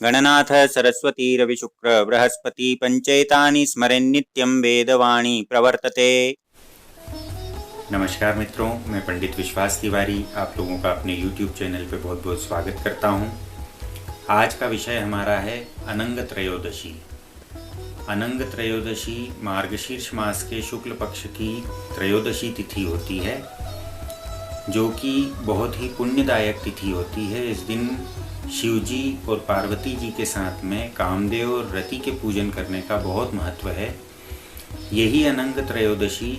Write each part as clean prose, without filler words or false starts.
गणनाथ सरस्वती रविशुक्र बृहस्पति पंचैतानि स्मरेन्नित्यं वेदवाणी प्रवर्तते। नमस्कार मित्रों, मैं पंडित विश्वास तिवारी आप लोगों का अपने YouTube चैनल पे बहुत बहुत स्वागत करता हूँ। आज का विषय हमारा है अनंग त्रयोदशी। अनंग त्रयोदशी मार्गशीर्ष मास के शुक्ल पक्ष की त्रयोदशी तिथि होती है, जो कि बहुत ही पुण्यदायक तिथि होती है। इस दिन शिव जी और पार्वती जी के साथ में कामदेव और रति के पूजन करने का बहुत महत्व है। यही अनंग त्रयोदशी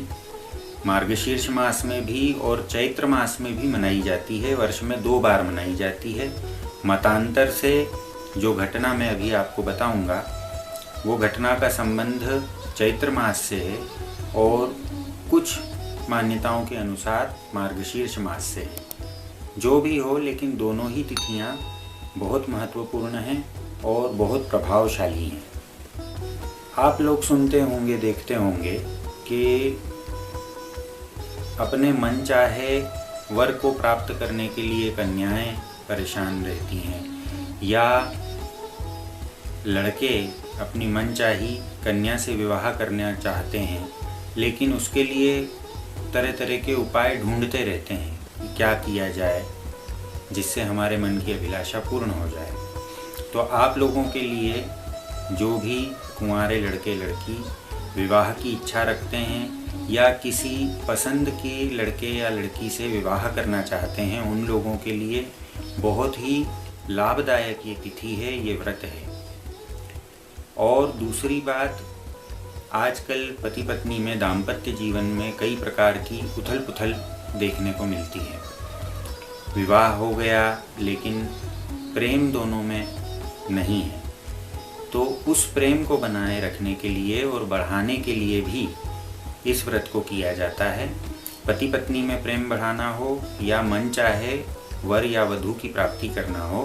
मार्गशीर्ष मास में भी और चैत्र मास में भी मनाई जाती है। वर्ष में 2 बार मनाई जाती है। मतांतर से जो घटना मैं अभी आपको बताऊंगा, वो घटना का संबंध चैत्र मास से है और कुछ मान्यताओं के अनुसार मार्गशीर्ष मास से है। जो भी हो, लेकिन दोनों ही तिथियां बहुत महत्वपूर्ण हैं और बहुत प्रभावशाली हैं। आप लोग सुनते होंगे, देखते होंगे कि अपने मन चाहे वर को प्राप्त करने के लिए कन्याएं परेशान रहती हैं, या लड़के अपनी मनचाही कन्या से विवाह करना चाहते हैं, लेकिन उसके लिए तरह तरह के उपाय ढूंढते रहते हैं कि क्या किया जाए जिससे हमारे मन की अभिलाषा पूर्ण हो जाए। तो आप लोगों के लिए, जो भी कुंवारे लड़के लड़की विवाह की इच्छा रखते हैं या किसी पसंद के लड़के या लड़की से विवाह करना चाहते हैं, उन लोगों के लिए बहुत ही लाभदायक ये तिथि है, ये व्रत है। और दूसरी बात, आजकल पति पत्नी में, दाम्पत्य जीवन में कई प्रकार की उथल पुथल देखने को मिलती है। विवाह हो गया लेकिन प्रेम दोनों में नहीं है, तो उस प्रेम को बनाए रखने के लिए और बढ़ाने के लिए भी इस व्रत को किया जाता है। पति पत्नी में प्रेम बढ़ाना हो या मन चाहे वर या वधू की प्राप्ति करना हो,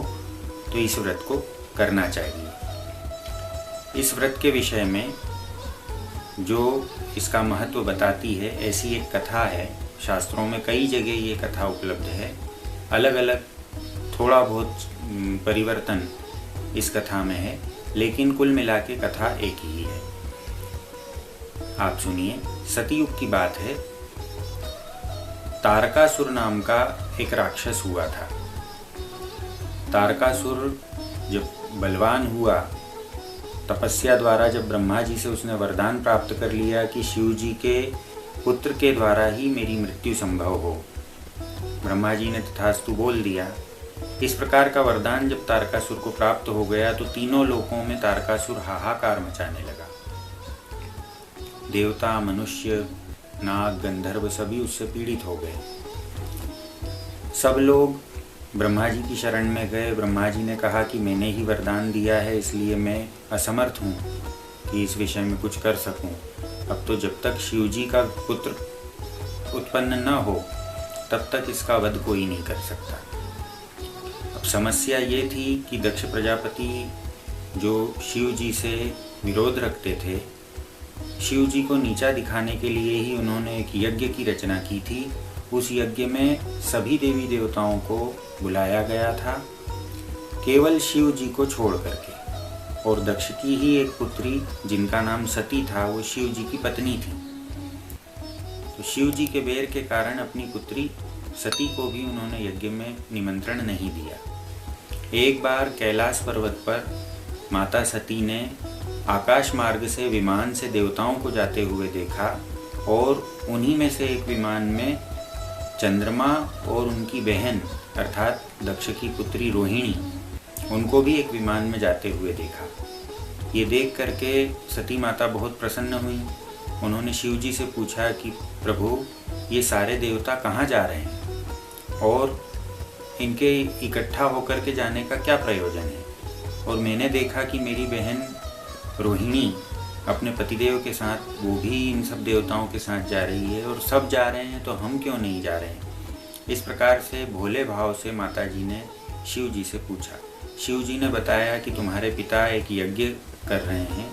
तो इस व्रत को करना चाहिए। इस व्रत के विषय में जो इसका महत्व बताती है, ऐसी एक कथा है। शास्त्रों में कई जगह ये कथा उपलब्ध है। अलग अलग थोड़ा बहुत परिवर्तन इस कथा में है, लेकिन कुल मिला के कथा एक ही है। आप सुनिए। सतयुग की बात है। तारकासुर नाम का एक राक्षस हुआ था। तारकासुर जब बलवान हुआ, तपस्या द्वारा जब ब्रह्मा जी से उसने वरदान प्राप्त कर लिया कि शिव जी के पुत्र के द्वारा ही मेरी मृत्यु संभव हो, ब्रह्मा जी ने तथास्तु बोल दिया। इस प्रकार का वरदान जब तारकासुर को प्राप्त हो गया, तो तीनों लोकों में तारकासुर हाहाकार मचाने लगा। देवता, मनुष्य, नाग, गंधर्व सभी उससे पीड़ित हो गए। सब लोग ब्रह्मा जी की शरण में गए। ब्रह्मा जी ने कहा कि मैंने ही वरदान दिया है, इसलिए मैं असमर्थ हूँ कि इस विषय में कुछ कर सकूँ। अब तो जब तक शिव जी का पुत्र उत्पन्न न हो, तब तक इसका वध कोई नहीं कर सकता। अब समस्या ये थी कि दक्ष प्रजापति जो शिव जी से विरोध रखते थे, शिव जी को नीचा दिखाने के लिए ही उन्होंने एक यज्ञ की रचना की थी। उस यज्ञ में सभी देवी देवताओं को बुलाया गया था, केवल शिव जी को छोड़ करके। और दक्ष की ही एक पुत्री जिनका नाम सती था, वो शिव जी की पत्नी थी। तो शिव जी के बैर के कारण अपनी पुत्री सती को भी उन्होंने यज्ञ में निमंत्रण नहीं दिया। एक बार कैलाश पर्वत पर माता सती ने आकाश मार्ग से विमान से देवताओं को जाते हुए देखा, और उन्हीं में से एक विमान में चंद्रमा और उनकी बहन अर्थात दक्ष की पुत्री रोहिणी, उनको भी एक विमान में जाते हुए देखा। ये देख करके सती माता बहुत प्रसन्न हुई। उन्होंने शिव जी से पूछा कि प्रभु, ये सारे देवता कहाँ जा रहे हैं और इनके इकट्ठा होकर के जाने का क्या प्रयोजन है? और मैंने देखा कि मेरी बहन रोहिणी अपने पतिदेव के साथ, वो भी इन सब देवताओं के साथ जा रही है, और सब जा रहे हैं तो हम क्यों नहीं जा रहे हैं? इस प्रकार से भोले भाव से माता जी ने शिव जी से पूछा। शिव जी ने बताया कि तुम्हारे पिता एक यज्ञ कर रहे हैं,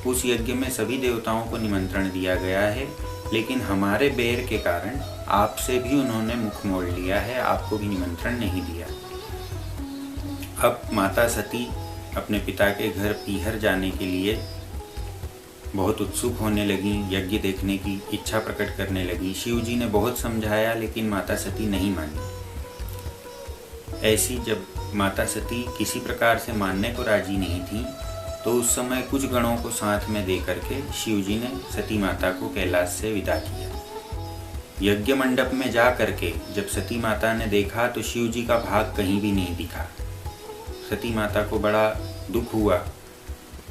उस यज्ञ में सभी देवताओं को निमंत्रण दिया गया है, लेकिन हमारे बैर के कारण आपसे भी उन्होंने मुख मोड़ लिया है, आपको भी निमंत्रण नहीं दिया। अब माता सती अपने पिता के घर पीहर जाने के लिए बहुत उत्सुक होने लगी, यज्ञ देखने की इच्छा प्रकट करने लगी। शिव जी ने बहुत समझाया लेकिन माता सती नहीं मानी। ऐसी जब माता सती किसी प्रकार से मानने को राजी नहीं थी तो उस समय कुछ गणों को साथ में दे करके शिव जी ने सती माता को कैलाश से विदा किया। यज्ञ मंडप में जा करके जब सती माता ने देखा तो शिव जी का भाग कहीं भी नहीं दिखा। सती माता को बड़ा दुख हुआ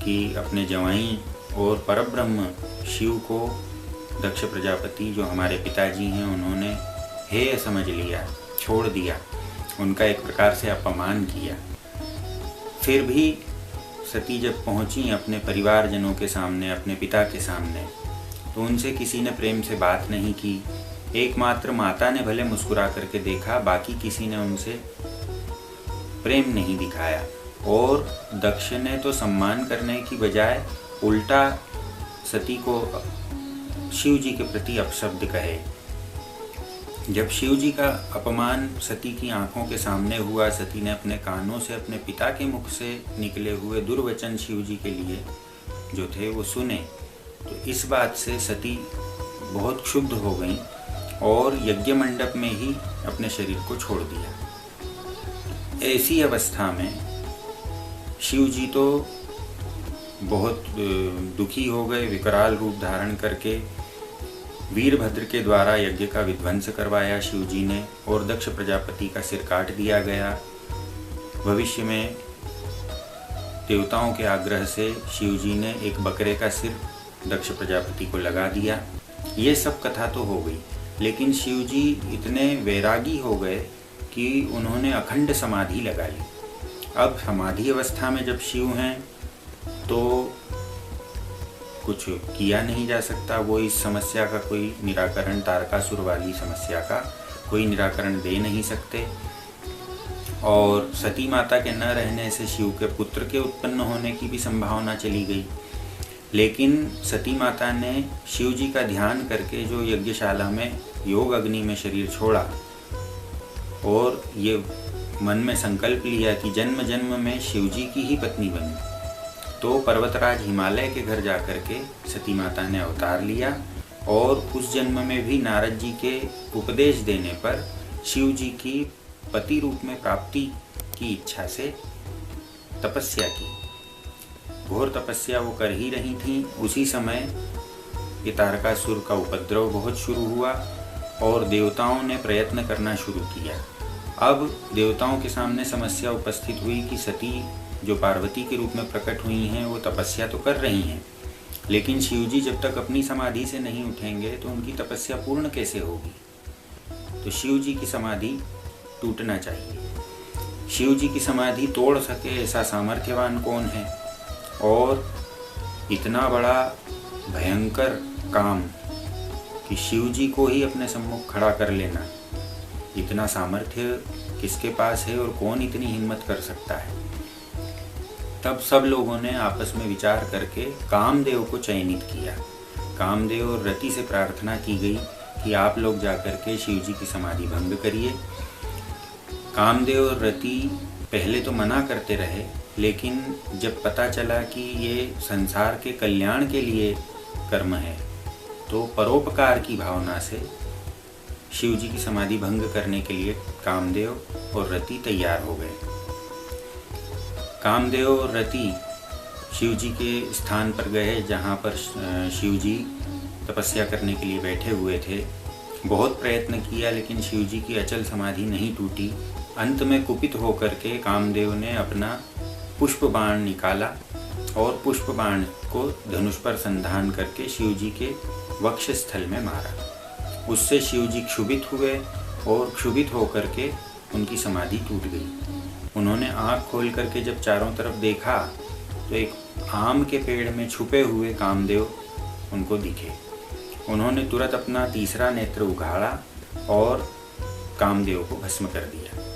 कि अपने जवाई और परब्रह्म शिव को दक्ष प्रजापति जो हमारे पिताजी हैं उन्होंने हेय समझ लिया, छोड़ दिया, उनका एक प्रकार से अपमान किया। फिर भी सती जब पहुंची अपने परिवारजनों के सामने, अपने पिता के सामने, तो उनसे किसी ने प्रेम से बात नहीं की। एकमात्र माता ने भले मुस्कुरा करके देखा, बाकी किसी ने उनसे प्रेम नहीं दिखाया। और दक्ष ने तो सम्मान करने की बजाय उल्टा सती को शिव जी के प्रति अपशब्द कहे। जब शिव जी का अपमान सती की आंखों के सामने हुआ, सती ने अपने कानों से अपने पिता के मुख से निकले हुए दुर्वचन शिव जी के लिए जो थे वो सुने, तो इस बात से सती बहुत क्षुब्ध हो गई और यज्ञ मंडप में ही अपने शरीर को छोड़ दिया। ऐसी अवस्था में शिव जी तो बहुत दुखी हो गए। विकराल रूप धारण करके वीरभद्र के द्वारा यज्ञ का विध्वंस करवाया शिव जी ने और दक्ष प्रजापति का सिर काट दिया गया। भविष्य में देवताओं के आग्रह से शिव जी ने एक बकरे का सिर दक्ष प्रजापति को लगा दिया। ये सब कथा तो हो गई, लेकिन शिव जी इतने वैरागी हो गए कि उन्होंने अखंड समाधि लगा ली। अब समाधि अवस्था में जब शिव हैं तो कुछ किया नहीं जा सकता। वो इस समस्या का कोई निराकरण, तारकासुर वाली समस्या का कोई निराकरण दे नहीं सकते। और सती माता के न रहने से शिव के पुत्र के उत्पन्न होने की भी संभावना चली गई। लेकिन सती माता ने शिव जी का ध्यान करके जो यज्ञशाला में योग अग्नि में शरीर छोड़ा और ये मन में संकल्प लिया कि जन्म जन्म में शिव जी की ही पत्नी बनूं, तो पर्वतराज हिमालय के घर जाकर के सती माता ने अवतार लिया और उस जन्म में भी नारद जी के उपदेश देने पर शिव जी की पति रूप में प्राप्ति की इच्छा से तपस्या की। घोर तपस्या वो कर ही रही थी। उसी समय ये तारकासुर का उपद्रव बहुत शुरू हुआ और देवताओं ने प्रयत्न करना शुरू किया। अब देवताओं के सामने समस्या उपस्थित हुई कि सती जो पार्वती के रूप में प्रकट हुई हैं वो तपस्या तो कर रही हैं, लेकिन शिवजी जब तक अपनी समाधि से नहीं उठेंगे तो उनकी तपस्या पूर्ण कैसे होगी। तो शिवजी की समाधि टूटना चाहिए। शिवजी की समाधि तोड़ सके ऐसा सामर्थ्यवान कौन है। और इतना बड़ा भयंकर काम कि शिवजी को ही अपने सम्मुख खड़ा कर लेना, इतना सामर्थ्य किसके पास है और कौन इतनी हिम्मत कर सकता है। तब सब लोगों ने आपस में विचार करके कामदेव को चयनित किया। कामदेव और रति से प्रार्थना की गई कि आप लोग जाकर के शिवजी की समाधि भंग करिए। कामदेव और रति पहले तो मना करते रहे, लेकिन जब पता चला कि ये संसार के कल्याण के लिए कर्म है तो परोपकार की भावना से शिवजी की समाधि भंग करने के लिए कामदेव और रति तैयार हो गए। कामदेव और रति शिवजी के स्थान पर गए जहाँ पर शिवजी तपस्या करने के लिए बैठे हुए थे। बहुत प्रयत्न किया लेकिन शिवजी की अचल समाधि नहीं टूटी। अंत में कुपित होकर के कामदेव ने अपना पुष्प बाण निकाला और पुष्प बाण को धनुष पर संधान करके शिवजी के वक्ष स्थल में मारा। उससे शिवजी क्षुभित हुए और क्षुभित होकर के उनकी समाधि टूट गई। उन्होंने आँख खोल करके जब चारों तरफ देखा तो एक आम के पेड़ में छुपे हुए कामदेव उनको दिखे। उन्होंने तुरंत अपना तीसरा नेत्र उघाड़ा और कामदेव को भस्म कर दिया।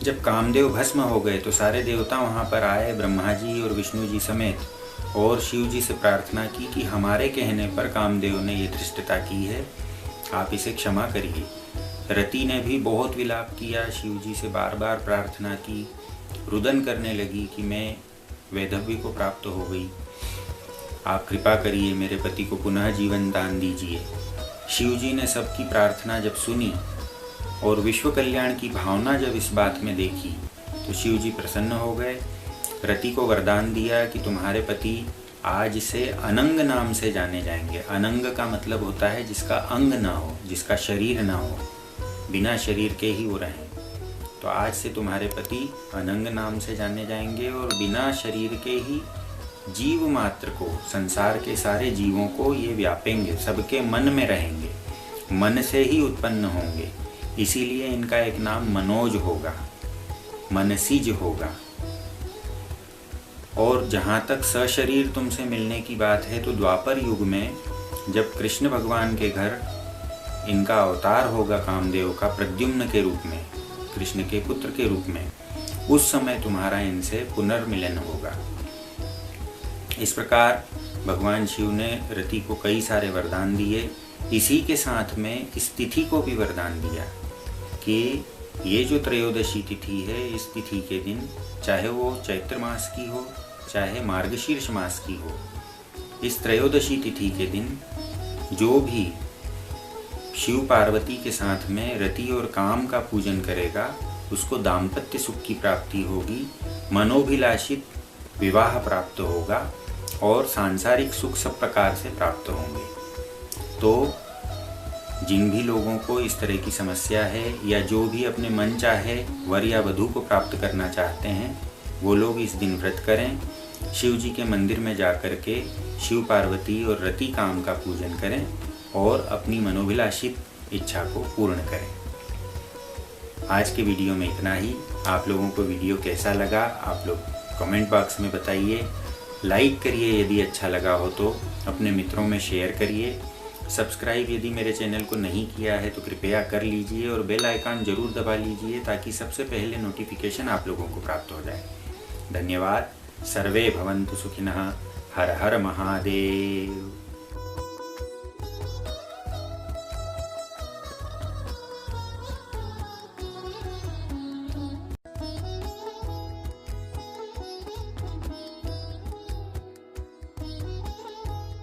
जब कामदेव भस्म हो गए तो सारे देवता वहाँ पर आए, ब्रह्मा जी और विष्णु जी समेत, और शिव जी से प्रार्थना की कि हमारे कहने पर कामदेव ने ये धृष्टता की है, आप इसे क्षमा करिए। रति ने भी बहुत विलाप किया, शिव जी से बार बार प्रार्थना की रुदन करने लगी कि मैं वैधव्य को प्राप्त हो गई, आप कृपा करिए, मेरे पति को पुनः जीवन दान दीजिए। शिव जी ने सबकी प्रार्थना जब सुनी और विश्व कल्याण की भावना जब इस बात में देखी तो शिव जी प्रसन्न हो गए। रति को वरदान दिया कि तुम्हारे पति आज से अनंग नाम से जाने जाएंगे। अनंग का मतलब होता है जिसका अंग ना हो, जिसका शरीर ना हो, बिना शरीर के ही वो रहें। तो आज से तुम्हारे पति अनंग नाम से जाने जाएंगे और बिना शरीर के ही जीव मात्र को, संसार के सारे जीवों को ये व्यापेंगे, सबके मन में रहेंगे, मन से ही उत्पन्न होंगे। इसीलिए इनका एक नाम मनोज होगा, मनसीज होगा। और जहाँ तक सशरीर तुमसे मिलने की बात है तो द्वापर युग में जब कृष्ण भगवान के घर इनका अवतार होगा कामदेव का, प्रद्युम्न के रूप में, कृष्ण के पुत्र के रूप में, उस समय तुम्हारा इनसे पुनर्मिलन होगा। इस प्रकार भगवान शिव ने रति को कई सारे वरदान दिए। इसी के साथ में इस तिथि को भी वरदान दिया कि ये जो त्रयोदशी तिथि है, इस तिथि के दिन, चाहे वो चैत्र मास की हो चाहे मार्गशीर्ष मास की हो, इस त्रयोदशी तिथि के दिन जो भी शिव पार्वती के साथ में रति और काम का पूजन करेगा उसको दाम्पत्य सुख की प्राप्ति होगी, मनोभिलाषित विवाह प्राप्त होगा और सांसारिक सुख सब प्रकार से प्राप्त होंगे। तो जिन भी लोगों को इस तरह की समस्या है या जो भी अपने मन चाहे वर या वधू को प्राप्त करना चाहते हैं, वो लोग इस दिन व्रत करें, शिव जी के मंदिर में जा कर के शिव पार्वती और रति काम का पूजन करें और अपनी मनोभिलाषित इच्छा को पूर्ण करें। आज के वीडियो में इतना ही। आप लोगों को वीडियो कैसा लगा आप लोग कमेंट बॉक्स में बताइए। लाइक करिए यदि अच्छा लगा हो तो, अपने मित्रों में शेयर करिए। सब्सक्राइब यदि मेरे चैनल को नहीं किया है तो कृपया कर लीजिए और बेल आइकन जरूर दबा लीजिए ताकि सबसे पहले नोटिफिकेशन आप लोगों को प्राप्त हो जाए। धन्यवाद। सर्वे भवन्तु सुखिनः। हर हर महादेव।